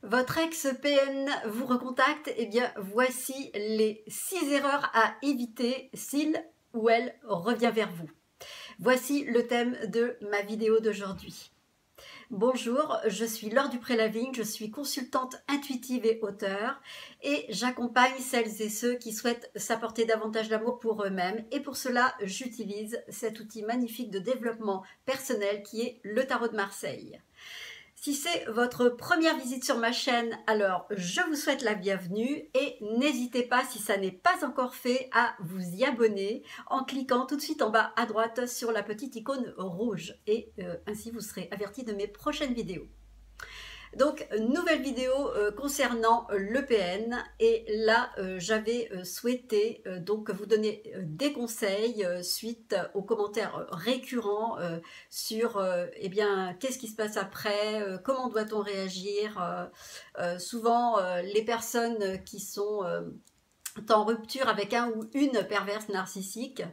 Votre ex-PN vous recontacte, eh bien voici les 6 erreurs à éviter s'il ou elle revient vers vous. Voici le thème de ma vidéo d'aujourd'hui. Bonjour, je suis Laure Dupré-Lavigne, je suis consultante intuitive et auteure et j'accompagne celles et ceux qui souhaitent s'apporter davantage d'amour pour eux-mêmes et pour cela j'utilise cet outil magnifique de développement personnel qui est le Tarot de Marseille. Si c'est votre première visite sur ma chaîne, alors je vous souhaite la bienvenue et n'hésitez pas, si ça n'est pas encore fait, à vous y abonner en cliquant tout de suite en bas à droite sur la petite icône rouge et ainsi vous serez averti de mes prochaines vidéos. Donc, nouvelle vidéo concernant l'EPN et là, j'avais souhaité donc vous donner des conseils suite aux commentaires récurrents sur eh bien, qu'est-ce qui se passe après, comment doit-on réagir. Souvent, les personnes qui sont en rupture avec un ou une perverse narcissique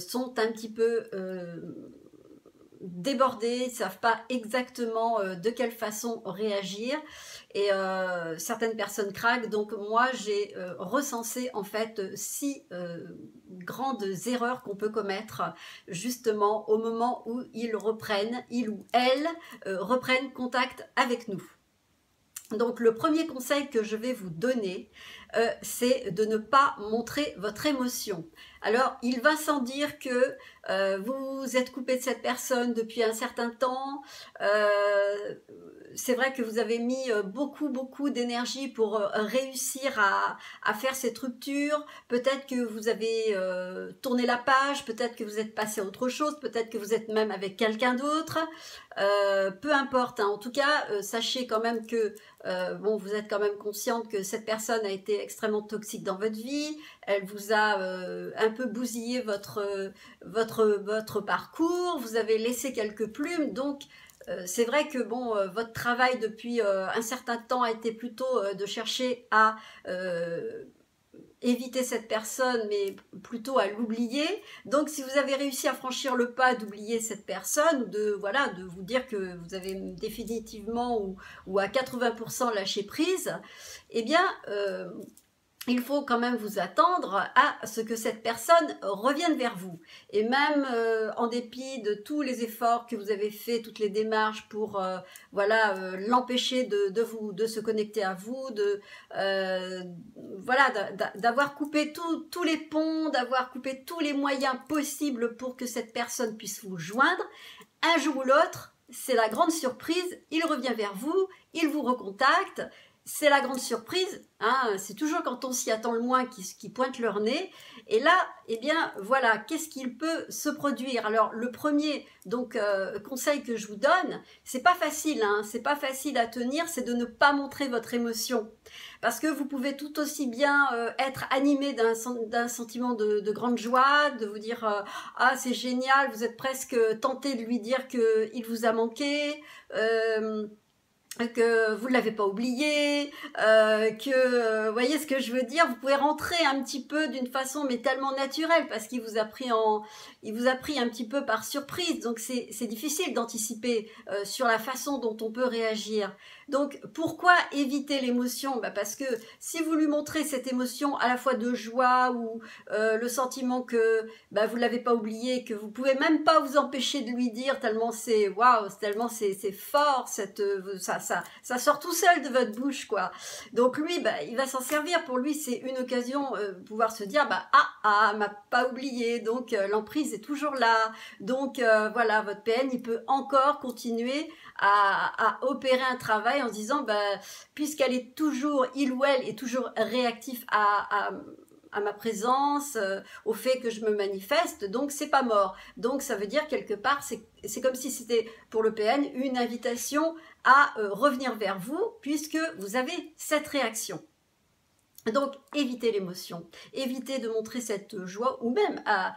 sont un petit peu débordés, ne savent pas exactement de quelle façon réagir et certaines personnes craquent. Donc moi j'ai recensé en fait 6 grandes erreurs qu'on peut commettre justement au moment où ils ou elles reprennent contact avec nous. Donc le premier conseil que je vais vous donner, c'est de ne pas montrer votre émotion. Alors il va sans dire que vous êtes coupé de cette personne depuis un certain temps, c'est vrai que vous avez mis beaucoup d'énergie pour réussir à faire cette rupture, peut-être que vous avez tourné la page, peut-être que vous êtes passé à autre chose, peut-être que vous êtes même avec quelqu'un d'autre, peu importe, hein. En tout cas, sachez quand même que bon, vous êtes quand même consciente que cette personne a été extrêmement toxique dans votre vie, elle vous a un peu bousillé votre parcours, vous avez laissé quelques plumes, donc c'est vrai que bon, votre travail depuis un certain temps a été plutôt de chercher à éviter cette personne, mais plutôt à l'oublier. Donc si vous avez réussi à franchir le pas d'oublier cette personne, ou de vous dire que vous avez définitivement ou à 80% lâché prise, eh bien il faut quand même vous attendre à ce que cette personne revienne vers vous. Et même en dépit de tous les efforts que vous avez fait, toutes les démarches pour l'empêcher de se connecter à vous, d'avoir coupé tous les ponts, d'avoir coupé tous les moyens possibles pour que cette personne puisse vous joindre, un jour ou l'autre, c'est la grande surprise, il revient vers vous, il vous recontacte. C'est la grande surprise, hein, c'est toujours quand on s'y attend le moins qui pointe leur nez. Et là, eh bien, voilà, qu'est-ce qu'il peut se produire? Alors, le premier conseil que je vous donne, c'est pas facile, hein, c'est pas facile à tenir, c'est de ne pas montrer votre émotion. Parce que vous pouvez tout aussi bien être animé d'un sentiment de grande joie, de vous dire ah, c'est génial, vous êtes presque tenté de lui dire qu'il vous a manqué, que vous ne l'avez pas oublié, voyez ce que je veux dire, vous pouvez rentrer un petit peu d'une façon mais tellement naturelle parce qu'il vous a pris un petit peu par surprise, donc c'est difficile d'anticiper sur la façon dont on peut réagir. Donc pourquoi éviter l'émotion? Parce que si vous lui montrez cette émotion à la fois de joie ou le sentiment que vous ne l'avez pas oublié, que vous pouvez même pas vous empêcher de lui dire tellement c'est waouh, tellement c'est fort, ça sort tout seul de votre bouche quoi. Donc lui il va s'en servir, pour lui c'est une occasion de pouvoir se dire m'a pas oublié, donc l'emprise est toujours là, donc voilà, votre PN il peut encore continuer à opérer un travail en se disant puisqu'elle est toujours, il ou elle est toujours réactif à ma présence, au fait que je me manifeste, donc c'est pas mort. Donc ça veut dire quelque part, c'est comme si c'était pour le PN une invitation à revenir vers vous puisque vous avez cette réaction. Donc évitez l'émotion, évitez de montrer cette joie, ou même à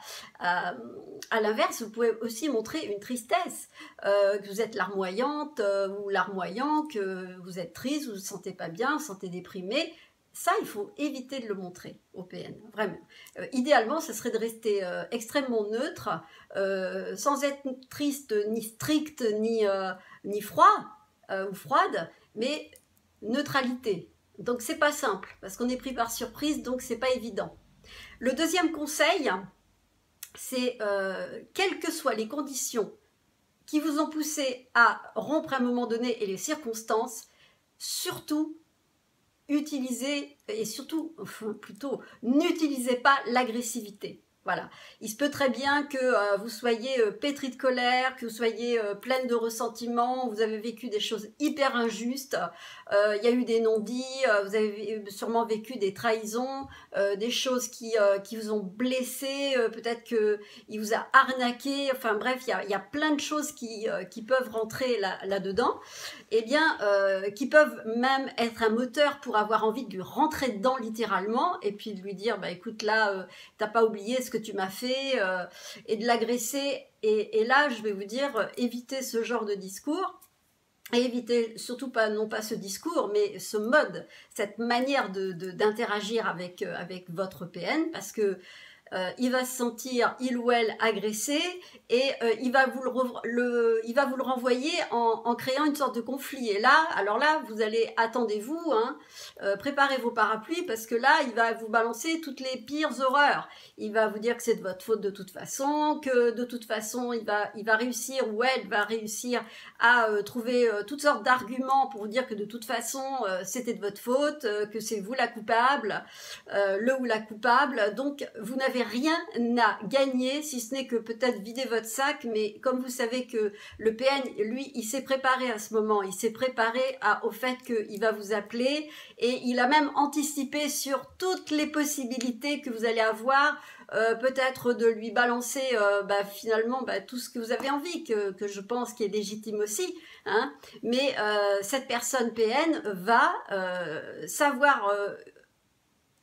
l'inverse, vous pouvez aussi montrer une tristesse, que vous êtes larmoyante ou larmoyant, que vous êtes triste, vous ne vous sentez pas bien, vous vous sentez déprimé. Ça, il faut éviter de le montrer au PN, vraiment. Idéalement, ce serait de rester extrêmement neutre, sans être triste, ni stricte, ni froid ou froide, mais neutralité. Donc c'est pas simple, parce qu'on est pris par surprise, donc c'est pas évident. Le deuxième conseil, c'est quelles que soient les conditions qui vous ont poussé à rompre à un moment donné et les circonstances, surtout utilisez, et surtout, enfin, plutôt, n'utilisez pas l'agressivité. Voilà. Il se peut très bien que vous soyez pétri de colère, que vous soyez pleine de ressentiment, vous avez vécu des choses hyper injustes, il y a eu des non-dits, vous avez sûrement vécu des trahisons, des choses qui vous ont blessé, peut-être qu'il vous a arnaqué, enfin bref, il y a plein de choses qui peuvent rentrer là-dedans, eh bien, qui peuvent même être un moteur pour avoir envie de lui rentrer dedans littéralement, et puis de lui dire, bah écoute là, t'as pas oublié ce que tu m'as fait, et de l'agresser. Et là, je vais vous dire, évitez ce genre de discours. Et évitez surtout pas, non pas ce discours, mais ce mode, cette manière d'interagir avec votre PN, parce que il va se sentir, il ou elle, agressé, et il va vous le renvoyer en créant une sorte de conflit. Et là, alors là, vous allez, attendez-vous, hein, préparez vos parapluies, parce que là, il va vous balancer toutes les pires horreurs. Il va vous dire que c'est de votre faute de toute façon, que de toute façon, il va réussir, ou elle va réussir à trouver toutes sortes d'arguments pour vous dire que de toute façon, c'était de votre faute, que c'est vous la coupable, le ou la coupable. Donc, vous n'avez rien à gagner, si ce n'est que peut-être vider votre sac, mais comme vous savez que le PN, lui, il s'est préparé à ce moment, il s'est préparé au fait qu'il va vous appeler, et il a même anticipé sur toutes les possibilités que vous allez avoir, peut-être de lui balancer finalement tout ce que vous avez envie, que je pense qui est légitime aussi, hein, mais cette personne PN va savoir...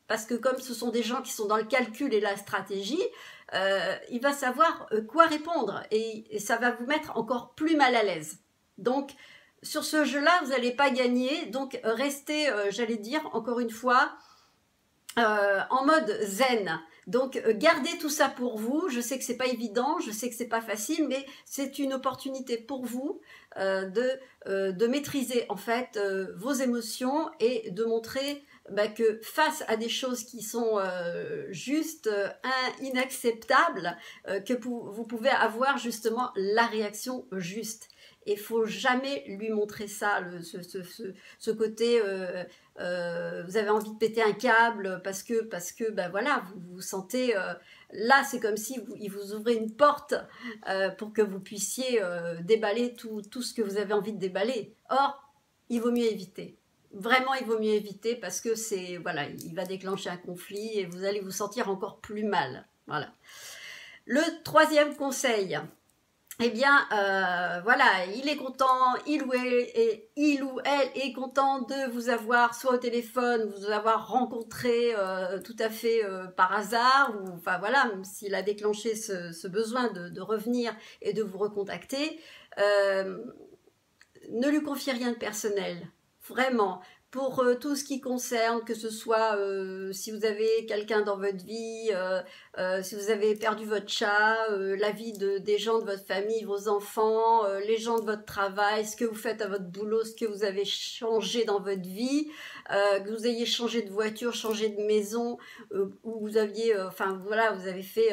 parce que comme ce sont des gens qui sont dans le calcul et la stratégie, il va savoir quoi répondre, et ça va vous mettre encore plus mal à l'aise. Donc, sur ce jeu-là, vous n'allez pas gagner, donc restez, j'allais dire, encore une fois, en mode zen. Donc gardez tout ça pour vous. Je sais que c'est pas évident, je sais que c'est pas facile, mais c'est une opportunité pour vous de maîtriser en fait vos émotions, et de montrer que face à des choses qui sont juste inacceptables, que vous pouvez avoir justement la réaction juste. Et il faut jamais lui montrer ça, ce côté vous avez envie de péter un câble parce que voilà, vous vous sentez là, c'est comme si il vous ouvrait une porte pour que vous puissiez déballer tout ce que vous avez envie de déballer. Or, il vaut mieux éviter. Vraiment, il vaut mieux éviter, parce que voilà, il va déclencher un conflit et vous allez vous sentir encore plus mal. Voilà. Le troisième conseil, eh bien, voilà, il est content, il ou elle est content de vous avoir soit au téléphone, vous avoir rencontré tout à fait par hasard, ou enfin voilà, même s'il a déclenché ce besoin de revenir et de vous recontacter. Ne lui confiez rien de personnel, vraiment. Pour tout ce qui concerne, que ce soit si vous avez quelqu'un dans votre vie, si vous avez perdu votre chat, la vie des gens de votre famille, vos enfants, les gens de votre travail, ce que vous faites à votre boulot, ce que vous avez changé dans votre vie, que vous ayez changé de voiture, changé de maison, où vous aviez, enfin voilà, vous avez fait,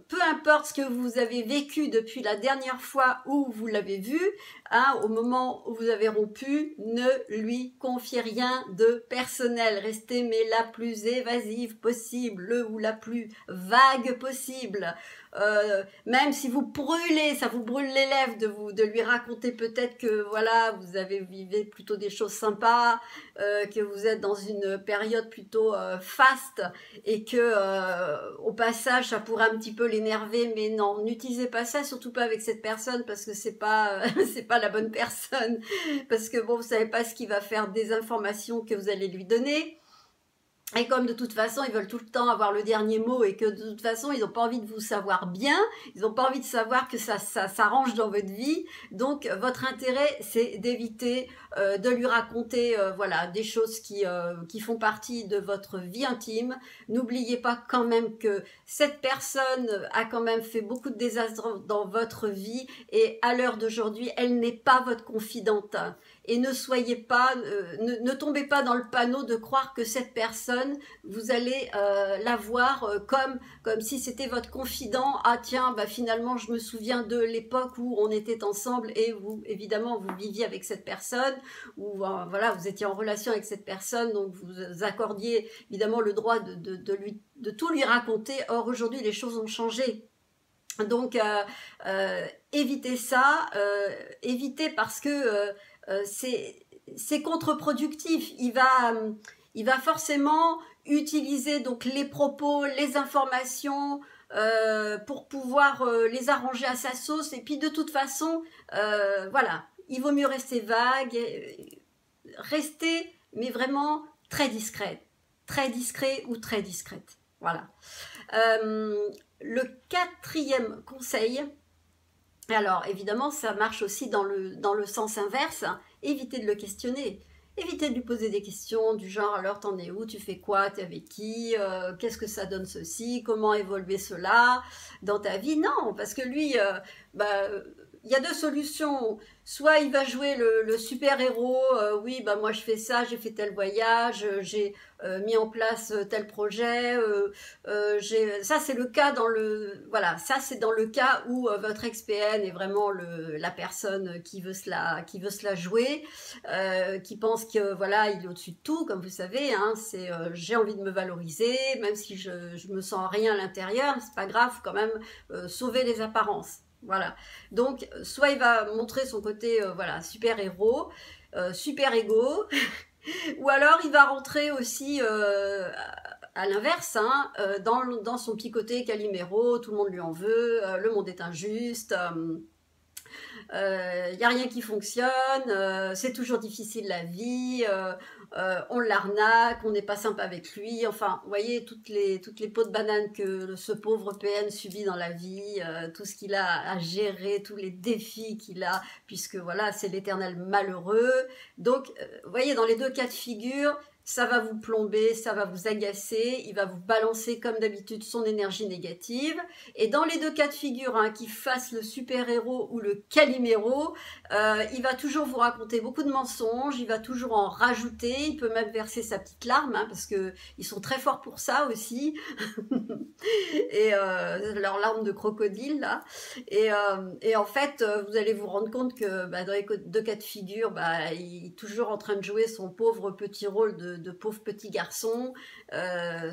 peu importe ce que vous avez vécu depuis la dernière fois où vous l'avez vu, hein, au moment où vous avez rompu, ne lui confiez rien de personnel. Restez mais la plus évasive possible, ou la plus vague possible. Même si vous brûlez, ça vous brûle les lèvres de lui raconter peut-être que voilà, vous avez vécu plutôt des choses sympas, que vous êtes dans une période plutôt faste, et que au passage ça pourrait un petit peu l'énerver, mais non, n'utilisez pas ça, surtout pas avec cette personne, parce que c'est pas c'est pas la bonne personne, parce que bon, vous savez pas ce qu'il va faire des informations que vous allez lui donner. Et comme de toute façon, ils veulent tout le temps avoir le dernier mot, et que de toute façon, ils n'ont pas envie de vous savoir bien, ils n'ont pas envie de savoir que ça s'arrange dans votre vie. Donc, votre intérêt, c'est d'éviter de lui raconter voilà, des choses qui font partie de votre vie intime. N'oubliez pas quand même que cette personne a quand même fait beaucoup de désastres dans votre vie, et à l'heure d'aujourd'hui, elle n'est pas votre confidente. et ne soyez pas, ne tombez pas dans le panneau de croire que cette personne, vous allez la voir comme si c'était votre confident. Ah tiens, bah finalement je me souviens de l'époque où on était ensemble et vous, évidemment, vous viviez avec cette personne, ou voilà, vous étiez en relation avec cette personne, donc vous accordiez évidemment le droit de tout lui raconter. Or aujourd'hui les choses ont changé. Donc évitez ça, évitez parce que c'est contre-productif. Il va forcément utiliser donc les propos, les informations pour pouvoir les arranger à sa sauce. Et puis de toute façon, voilà, il vaut mieux rester vague, rester mais vraiment très discret ou très discrète. Voilà. Le quatrième conseil, alors évidemment ça marche aussi dans le sens inverse, hein, évitez de le questionner. Évitez de lui poser des questions du genre alors t'en es où, tu fais quoi, t'es avec qui, qu'est-ce que ça donne ceci, comment évoluer cela dans ta vie. Non, parce que lui, il y a deux solutions. Soit il va jouer le super-héros, oui, bah moi je fais ça, j'ai fait tel voyage, j'ai mis en place tel projet, ça c'est le cas voilà, ça c'est dans le cas où votre ex-PN est vraiment la personne qui veut se la jouer, qui pense que voilà, il est au-dessus de tout, comme vous savez, hein, c'est j'ai envie de me valoriser, même si je me sens rien à l'intérieur, c'est pas grave, quand même sauver les apparences. Voilà. Donc, soit il va montrer son côté voilà, super héros, super égo, ou alors il va rentrer aussi à l'inverse, hein, dans son petit côté Calimero, tout le monde lui en veut, le monde est injuste. Il n'y a rien qui fonctionne, c'est toujours difficile la vie, on l'arnaque, on n'est pas sympa avec lui, enfin, vous voyez, toutes les peaux de banane que ce pauvre PN subit dans la vie, tout ce qu'il a à gérer, tous les défis qu'il a, puisque voilà, c'est l'éternel malheureux. Donc, vous voyez, dans les deux cas de figure, ça va vous plomber, ça va vous agacer, il va vous balancer comme d'habitude son énergie négative. Et dans les deux cas de figure, hein, qu'il fasse le super-héros ou le Calimero, il va toujours vous raconter beaucoup de mensonges, il va toujours en rajouter, il peut même verser sa petite larme, hein, parce que ils sont très forts pour ça aussi. Et leur larme de crocodile là. Et en fait, vous allez vous rendre compte que dans les deux cas de figure, il est toujours en train de jouer son pauvre petit rôle de pauvre petit garçon,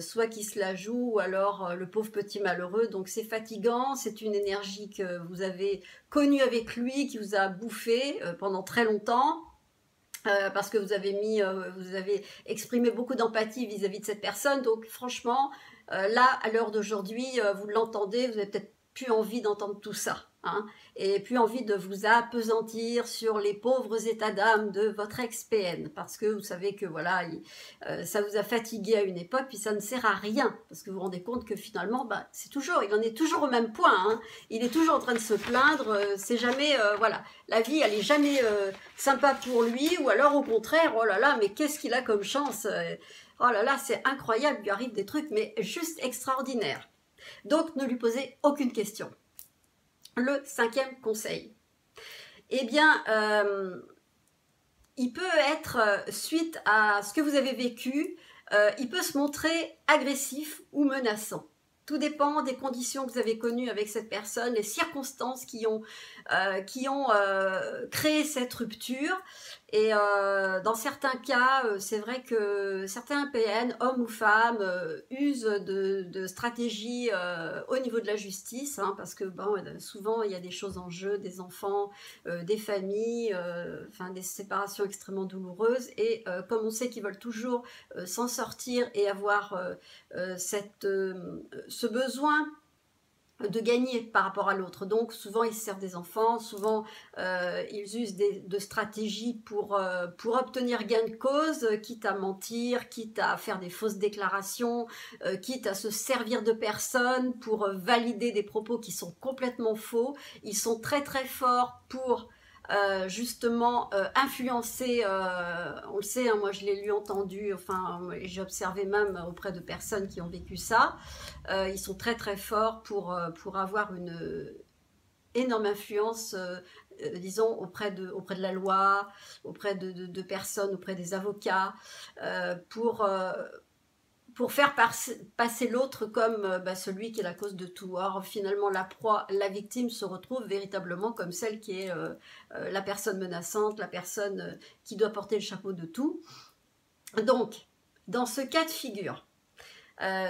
soit qui se la joue, ou alors le pauvre petit malheureux. Donc c'est fatigant, c'est une énergie que vous avez connue avec lui, qui vous a bouffé pendant très longtemps. Parce que vous avez exprimé beaucoup d'empathie vis-à-vis de cette personne. Donc franchement, là, à l'heure d'aujourd'hui, vous l'entendez, vous avez peut-être plus envie d'entendre tout ça, hein, et plus envie de vous appesantir sur les pauvres états d'âme de votre ex-PN, parce que vous savez que voilà, ça vous a fatigué à une époque, puis ça ne sert à rien, parce que vous vous rendez compte que finalement, il en est toujours au même point, hein, il est toujours en train de se plaindre, c'est jamais, voilà, la vie, elle est jamais sympa pour lui, ou alors au contraire, oh là là, mais qu'est-ce qu'il a comme chance, oh là là, c'est incroyable, il lui arrive des trucs, mais juste extraordinaires. Donc, ne lui posez aucune question. Le cinquième conseil. Eh bien, il peut être, suite à ce que vous avez vécu, il peut se montrer agressif ou menaçant. Tout dépend des conditions que vous avez connues avec cette personne, les circonstances qui ont créé cette rupture. Et dans certains cas, c'est vrai que certains PN, hommes ou femmes, usent de stratégies au niveau de la justice, hein, parce que souvent il y a des choses en jeu, des enfants, des familles, des séparations extrêmement douloureuses. Et comme on sait qu'ils veulent toujours s'en sortir et avoir ce besoin de gagner par rapport à l'autre. Donc souvent ils se servent des enfants, souvent ils usent de stratégies pour obtenir gain de cause, quitte à mentir, quitte à faire des fausses déclarations, quitte à se servir de personnes pour valider des propos qui sont complètement faux. Ils sont très très forts pour justement influencer, on le sait, hein, moi je l'ai lu, entendu, enfin j'ai observé même auprès de personnes qui ont vécu ça, ils sont très très forts pour avoir une énorme influence disons, auprès de la loi, auprès de personnes, auprès des avocats, pour faire passer l'autre comme celui qui est la cause de tout. Or, finalement, la proie, la victime se retrouve véritablement comme celle qui est la personne menaçante, la personne qui doit porter le chapeau de tout. Donc, dans ce cas de figure,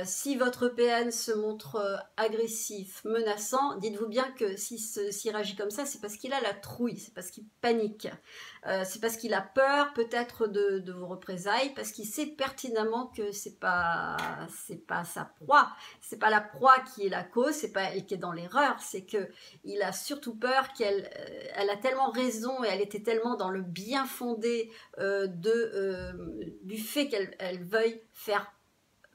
si votre PN se montre agressif, menaçant, dites-vous bien que s'il réagit comme ça, c'est parce qu'il a la trouille, c'est parce qu'il panique, c'est parce qu'il a peur peut-être de vos représailles, parce qu'il sait pertinemment que c'est pas sa proie, c'est pas la proie qui est la cause, c'est pas elle qui est dans l'erreur, c'est que il a surtout peur elle a tellement raison et elle était tellement dans le bien fondé du fait qu'elle veuille faire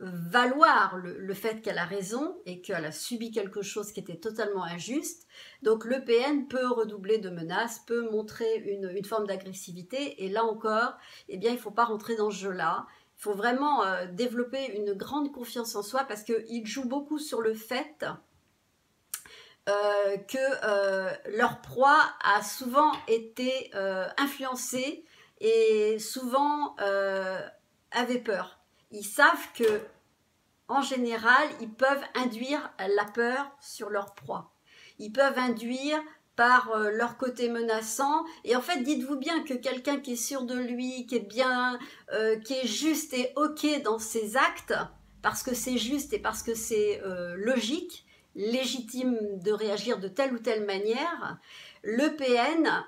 valoir le fait qu'elle a raison et qu'elle a subi quelque chose qui était totalement injuste. Donc le PN peut redoubler de menaces, peut montrer une forme d'agressivité, et là encore, eh bien, il ne faut pas rentrer dans ce jeu-là. Il faut vraiment développer une grande confiance en soi, parce qu'il joue beaucoup sur le fait que leur proie a souvent été influencée et souvent avait peur. Ils savent que, en général, ils peuvent induire la peur sur leur proie. Ils peuvent induire par leur côté menaçant. Et en fait, dites-vous bien que quelqu'un qui est sûr de lui, qui est bien, qui est juste et ok dans ses actes, parce que c'est juste et parce que c'est logique, légitime de réagir de telle ou telle manière, le PN,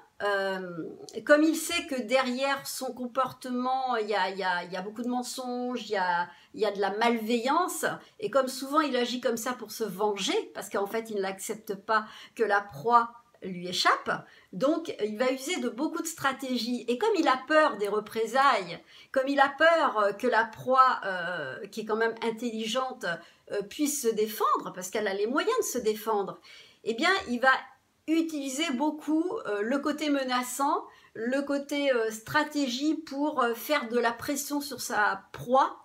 comme il sait que derrière son comportement, il y a beaucoup de mensonges, il y a de la malveillance, et comme souvent il agit comme ça pour se venger, parce qu'en fait il n'accepte pas que la proie lui échappe, donc il va user de beaucoup de stratégies. Et comme il a peur des représailles, comme il a peur que la proie, qui est quand même intelligente, puisse se défendre, parce qu'elle a les moyens de se défendre, eh bien il va utiliser beaucoup le côté menaçant, le côté stratégie pour faire de la pression sur sa proie.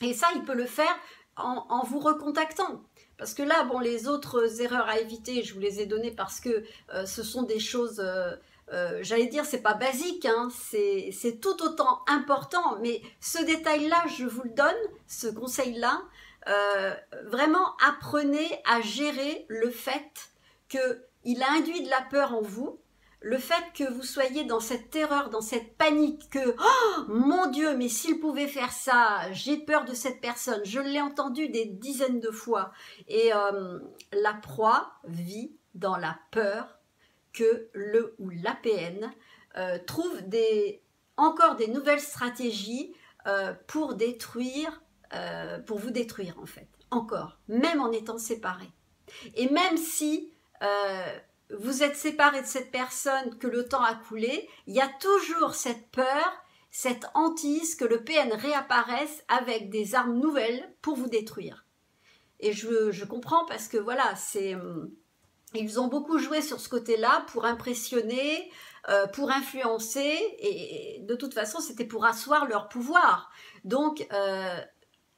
Et ça, il peut le faire en vous recontactant. Parce que là, bon, les autres erreurs à éviter, je vous les ai données parce que ce sont des choses, j'allais dire, c'est pas basique, hein, c'est tout autant important. Mais ce détail-là, je vous le donne, ce conseil-là, vraiment apprenez à gérer le fait qu'il a induit de la peur en vous, le fait que vous soyez dans cette terreur, dans cette panique, que oh, mon Dieu, mais s'il pouvait faire ça, j'ai peur de cette personne, je l'ai entendu des dizaines de fois. Et la proie vit dans la peur que le ou la PN trouve encore des nouvelles stratégies pour vous détruire en fait, encore, même en étant séparés. Et même si vous êtes séparé de cette personne, que le temps a coulé, il y a toujours cette peur, cette hantise que le PN réapparaisse avec des armes nouvelles pour vous détruire. Et je comprends, parce que voilà, ils ont beaucoup joué sur ce côté-là pour impressionner, pour influencer, et de toute façon, c'était pour asseoir leur pouvoir. Donc,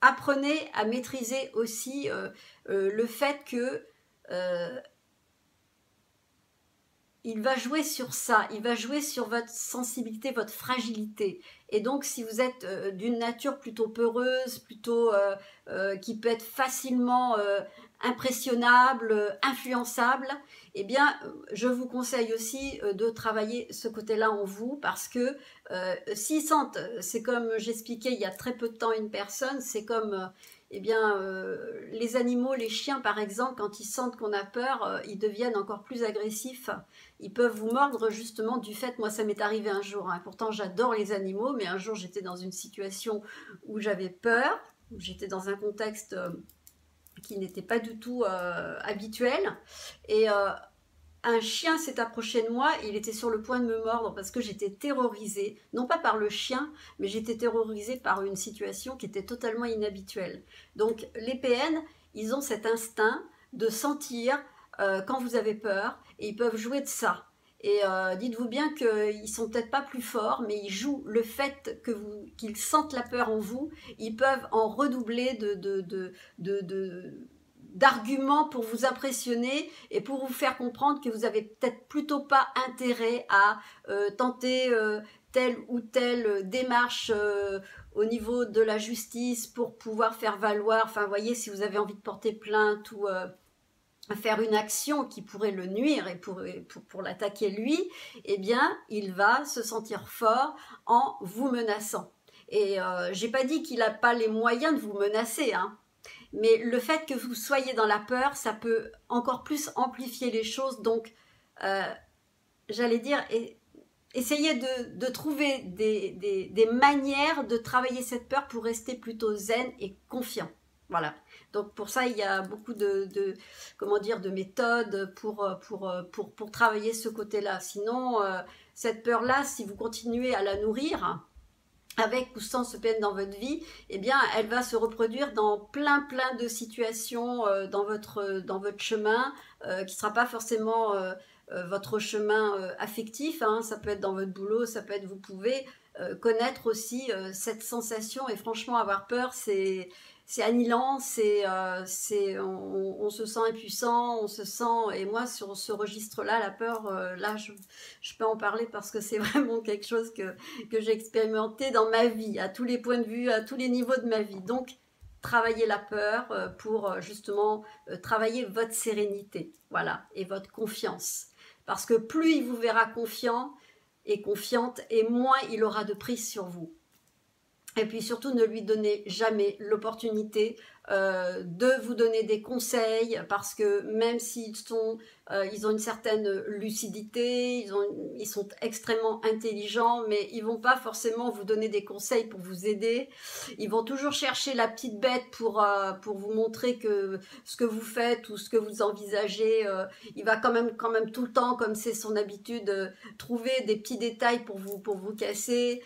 apprenez à maîtriser aussi le fait que il va jouer sur ça, il va jouer sur votre sensibilité, votre fragilité. Et donc, si vous êtes d'une nature plutôt peureuse, plutôt qui peut être facilement impressionnable, influençable, eh bien, je vous conseille aussi de travailler ce côté-là en vous, parce que s'ils sentent, c'est comme j'expliquais il y a très peu de temps une personne, c'est comme eh bien, les animaux, les chiens par exemple, quand ils sentent qu'on a peur, ils deviennent encore plus agressifs. Ils peuvent vous mordre justement du fait, moi ça m'est arrivé un jour, hein, pourtant j'adore les animaux, mais un jour j'étais dans une situation où j'avais peur, où j'étais dans un contexte qui n'était pas du tout habituel, et un chien s'est approché de moi, il était sur le point de me mordre parce que j'étais terrorisée, non pas par le chien, mais j'étais terrorisée par une situation qui était totalement inhabituelle. Donc les PN, ils ont cet instinct de sentir quand vous avez peur, et ils peuvent jouer de ça. Et dites-vous bien qu'ils sont peut-être pas plus forts, mais ils jouent le fait qu'ils sentent la peur en vous, ils peuvent en redoubler d'arguments pour vous impressionner et pour vous faire comprendre que vous avez peut-être plutôt pas intérêt à tenter telle ou telle démarche au niveau de la justice pour pouvoir faire valoir, enfin vous voyez, si vous avez envie de porter plainte ou faire une action qui pourrait le nuire et pour l'attaquer lui, eh bien il va se sentir fort en vous menaçant. Et j'ai pas dit qu'il n'a pas les moyens de vous menacer, hein. Mais le fait que vous soyez dans la peur, ça peut encore plus amplifier les choses. Donc, euh, j'allais dire, essayez de trouver des manières de travailler cette peur pour rester plutôt zen et confiant. Voilà. Donc pour ça, il y a beaucoup comment dire, de méthodes pour travailler ce côté-là. Sinon, cette peur-là, si vous continuez à la nourrir, avec ou sans ce peine dans votre vie, eh bien, elle va se reproduire dans plein de situations dans votre chemin, qui ne sera pas forcément votre chemin affectif, hein. Ça peut être dans votre boulot, ça peut être, vous pouvez connaître aussi cette sensation, et franchement, avoir peur, c'est annihilant, on se sent impuissant, on se sent, et moi sur ce registre-là, la peur, là je peux en parler parce que c'est vraiment quelque chose que j'ai expérimenté dans ma vie, à tous les points de vue, à tous les niveaux de ma vie. Donc, travailler la peur pour justement travailler votre sérénité, voilà, et votre confiance. Parce que plus il vous verra confiant et confiante, et moins il aura de prise sur vous. Et puis surtout, ne lui donnez jamais l'opportunité de vous donner des conseils, parce que même s'ils ils ont une certaine lucidité, ils sont extrêmement intelligents, mais ils vont pas forcément vous donner des conseils pour vous aider. Ils vont toujours chercher la petite bête pour vous montrer que ce que vous faites ou ce que vous envisagez, il va quand même tout le temps, comme c'est son habitude, trouver des petits détails pour vous casser.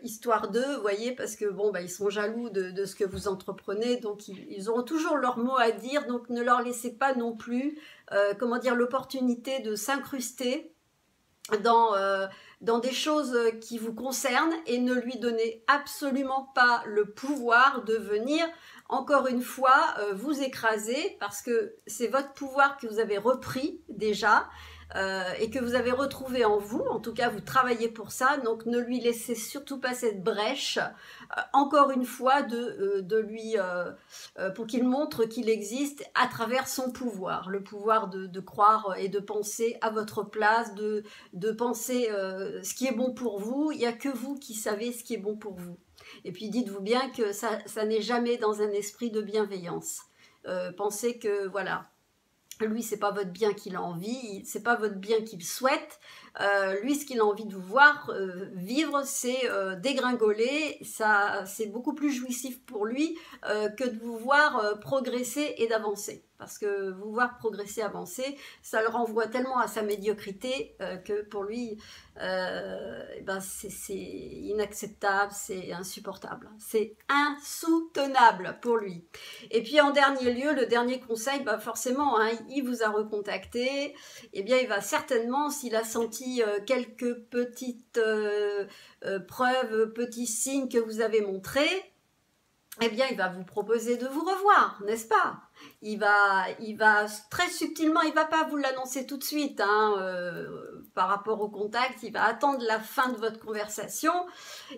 Histoire d'eux, vous voyez, parce que bon, bah, ils sont jaloux de ce que vous entreprenez, donc ils auront toujours leur mot à dire, donc ne leur laissez pas non plus, comment dire, l'opportunité de s'incruster dans des choses qui vous concernent, et ne lui donnez absolument pas le pouvoir de venir, encore une fois, vous écraser, parce que c'est votre pouvoir que vous avez repris déjà, et que vous avez retrouvé en vous. En tout cas, vous travaillez pour ça, donc ne lui laissez surtout pas cette brèche, encore une fois, pour qu'il montre qu'il existe à travers son pouvoir, le pouvoir de croire et de penser à votre place, de penser ce qui est bon pour vous. Il n'y a que vous qui savez ce qui est bon pour vous. Et puis dites-vous bien que ça n'est jamais dans un esprit de bienveillance. Pensez que, voilà, lui, c'est pas votre bien qu'il a envie, c'est pas votre bien qu'il souhaite. Lui, ce qu'il a envie de vous voir vivre, c'est dégringoler. Ça, c'est beaucoup plus jouissif pour lui que de vous voir progresser et d'avancer. Parce que vous voir progresser, avancer, ça le renvoie tellement à sa médiocrité que pour lui, ben c'est inacceptable, c'est insupportable. C'est insoutenable pour lui. Et puis en dernier lieu, le dernier conseil, ben forcément, hein, il vous a recontacté, eh bien il va certainement, s'il a senti quelques petites preuves, petits signes que vous avez montrés, eh bien il va vous proposer de vous revoir, n'est-ce pas? Il va très subtilement, il va pas vous l'annoncer tout de suite, hein, par rapport au contact, il va attendre la fin de votre conversation,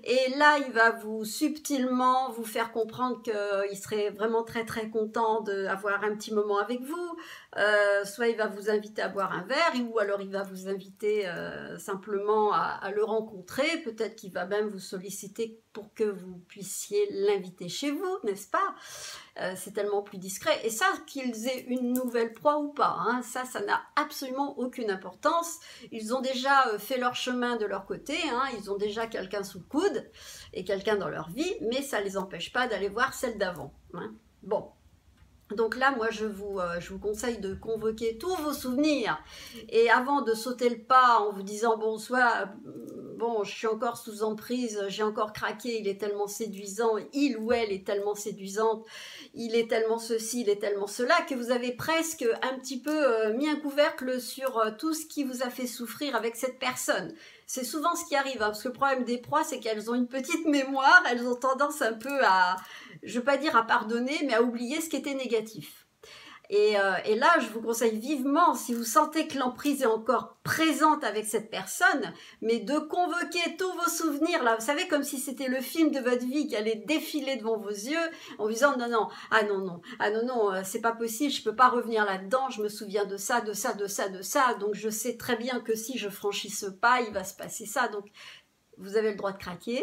et là il va vous subtilement vous faire comprendre qu'il serait vraiment très content d'avoir un petit moment avec vous, soit il va vous inviter à boire un verre, ou alors il va vous inviter simplement à le rencontrer, peut-être qu'il va même vous solliciter pour que vous puissiez l'inviter chez vous, n'est-ce pas? C'est tellement plus discret, et ça, qu'ils aient une nouvelle proie ou pas, hein, ça n'a absolument aucune importance. Ils ont déjà fait leur chemin de leur côté, hein, ils ont déjà quelqu'un sous le coude et quelqu'un dans leur vie, mais ça ne les empêche pas d'aller voir celle d'avant, hein. Bon, donc là, moi, je vous conseille de convoquer tous vos souvenirs, et avant de sauter le pas en vous disant, bon, je suis encore sous emprise, j'ai encore craqué, il est tellement séduisant, il ou elle est tellement séduisante, il est tellement ceci, il est tellement cela, que vous avez presque un petit peu mis un couvercle sur tout ce qui vous a fait souffrir avec cette personne. C'est souvent ce qui arrive, hein, parce que le problème des proies, c'est qu'elles ont une petite mémoire, elles ont tendance un peu à, je ne veux pas dire à pardonner, mais à oublier ce qui était négatif. Et là, je vous conseille vivement, si vous sentez que l'emprise est encore présente avec cette personne, mais de convoquer tous vos souvenirs, là, vous savez, comme si c'était le film de votre vie qui allait défiler devant vos yeux, en vous disant, non, non, ah non, non, ah non, non, c'est pas possible, je peux pas revenir là-dedans, je me souviens de ça, de ça, de ça, de ça, donc je sais très bien que si je franchis ce pas, il va se passer ça, donc vous avez le droit de craquer,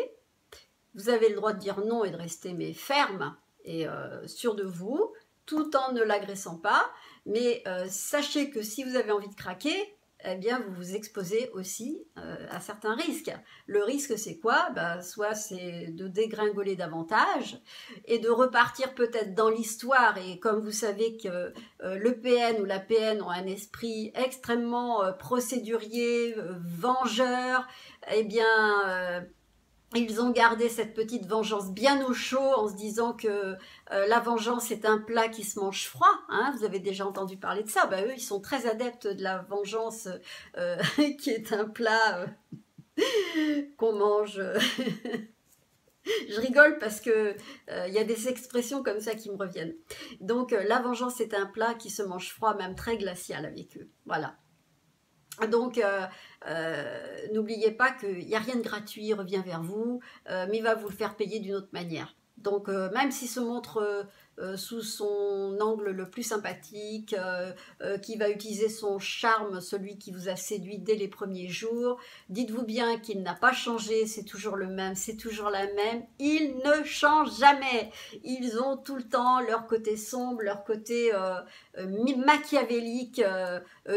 vous avez le droit de dire non et de rester mais ferme et sûr de vous, tout en ne l'agressant pas. Mais sachez que si vous avez envie de craquer, eh bien vous vous exposez aussi à certains risques. Le risque c'est quoi? Soit c'est de dégringoler davantage et de repartir peut-être dans l'histoire. Et comme vous savez que le PN ou la PN ont un esprit extrêmement procédurier, vengeur, eh bien ils ont gardé cette petite vengeance bien au chaud en se disant que la vengeance est un plat qui se mange froid. Hein, vous avez déjà entendu parler de ça. Eux, ils sont très adeptes de la vengeance qui est un plat qu'on mange. Je rigole parce que y a des expressions comme ça qui me reviennent. Donc la vengeance est un plat qui se mange froid, même très glacial avec eux. Voilà. Donc, n'oubliez pas qu'il n'y a rien de gratuit, il revient vers vous, mais il va vous le faire payer d'une autre manière. Donc, même s'il se montre sous son angle le plus sympathique, qui va utiliser son charme, celui qui vous a séduit dès les premiers jours, dites-vous bien qu'il n'a pas changé, c'est toujours le même, c'est toujours la même, il ne change jamais. Ils ont tout le temps leur côté sombre, leur côté machiavélique,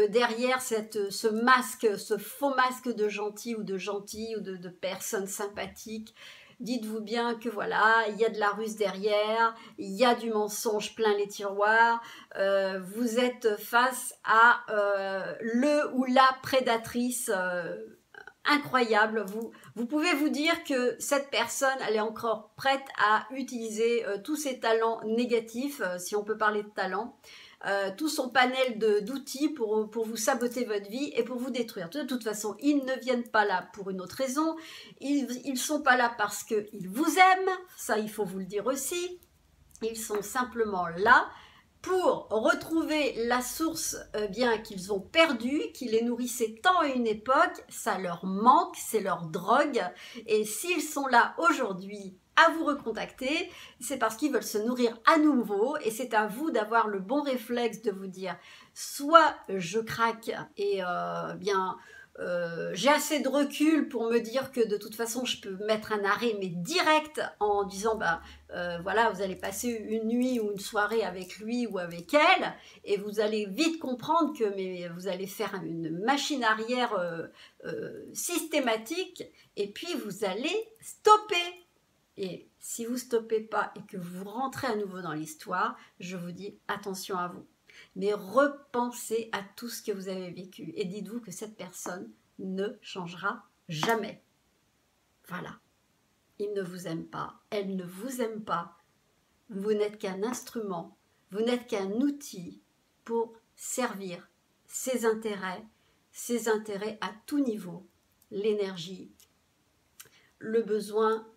derrière ce masque, ce faux masque de gentil ou de personnes sympathiques. Dites-vous bien que voilà, il y a de la ruse derrière, il y a du mensonge plein les tiroirs, vous êtes face à le ou la prédatrice incroyable. Vous pouvez vous dire que cette personne, elle est encore prête à utiliser tous ses talents négatifs, si on peut parler de talents, tout son panel d'outils pour vous saboter votre vie et pour vous détruire. De toute façon, ils ne viennent pas là pour une autre raison. Ils sont pas là parce qu'ils vous aiment. Ça, il faut vous le dire aussi. Ils sont simplement là pour retrouver la source bien qu'ils ont perdue, qui les nourrissait tant à une époque. Ça leur manque, c'est leur drogue. Et s'ils sont là aujourd'hui à vous recontacter, c'est parce qu'ils veulent se nourrir à nouveau et c'est à vous d'avoir le bon réflexe de vous dire soit je craque et j'ai assez de recul pour me dire que de toute façon je peux mettre un arrêt mais direct en disant voilà, vous allez passer une nuit ou une soirée avec lui ou avec elle et vous allez vite comprendre que vous allez faire une machine arrière systématique et puis vous allez stopper. Et si vous stoppez pas et que vous rentrez à nouveau dans l'histoire, je vous dis attention à vous. Mais repensez à tout ce que vous avez vécu et dites-vous que cette personne ne changera jamais. Voilà. Il ne vous aime pas, elle ne vous aime pas. Vous n'êtes qu'un instrument, vous n'êtes qu'un outil pour servir ses intérêts à tout niveau, l'énergie, le besoin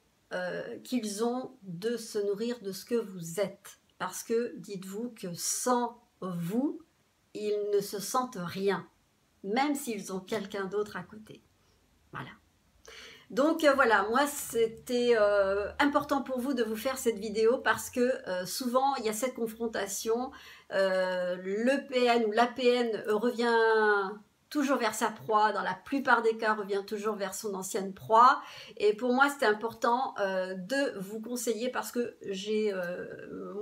qu'ils ont de se nourrir de ce que vous êtes. Parce que dites-vous que sans vous, ils ne se sentent rien, même s'ils ont quelqu'un d'autre à côté. Voilà. Donc voilà, moi c'était important pour vous de vous faire cette vidéo parce que souvent il y a cette confrontation, le PN ou l'APN revient toujours vers sa proie, dans la plupart des cas revient toujours vers son ancienne proie et pour moi c'était important de vous conseiller parce que j'ai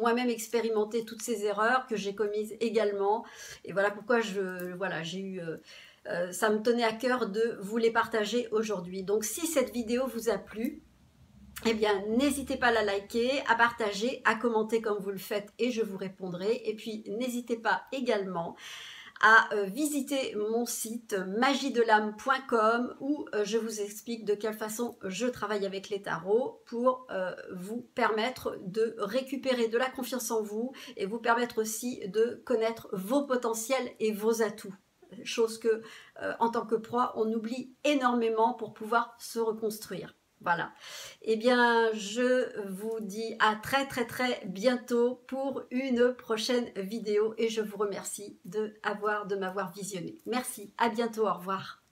moi-même expérimenté toutes ces erreurs que j'ai commises également et voilà pourquoi j'ai eu ça me tenait à cœur de vous les partager aujourd'hui. Donc si cette vidéo vous a plu, eh bien n'hésitez pas à la liker, à partager, à commenter comme vous le faites et je vous répondrai. Et puis n'hésitez pas également à visiter mon site magiedelame.com où je vous explique de quelle façon je travaille avec les tarots pour vous permettre de récupérer de la confiance en vous et vous permettre aussi de connaître vos potentiels et vos atouts. Chose que, en tant que proie, on oublie énormément pour pouvoir se reconstruire. Voilà. Eh bien, je vous dis à très très très bientôt pour une prochaine vidéo et je vous remercie de m'avoir visionné. Merci, à bientôt, au revoir.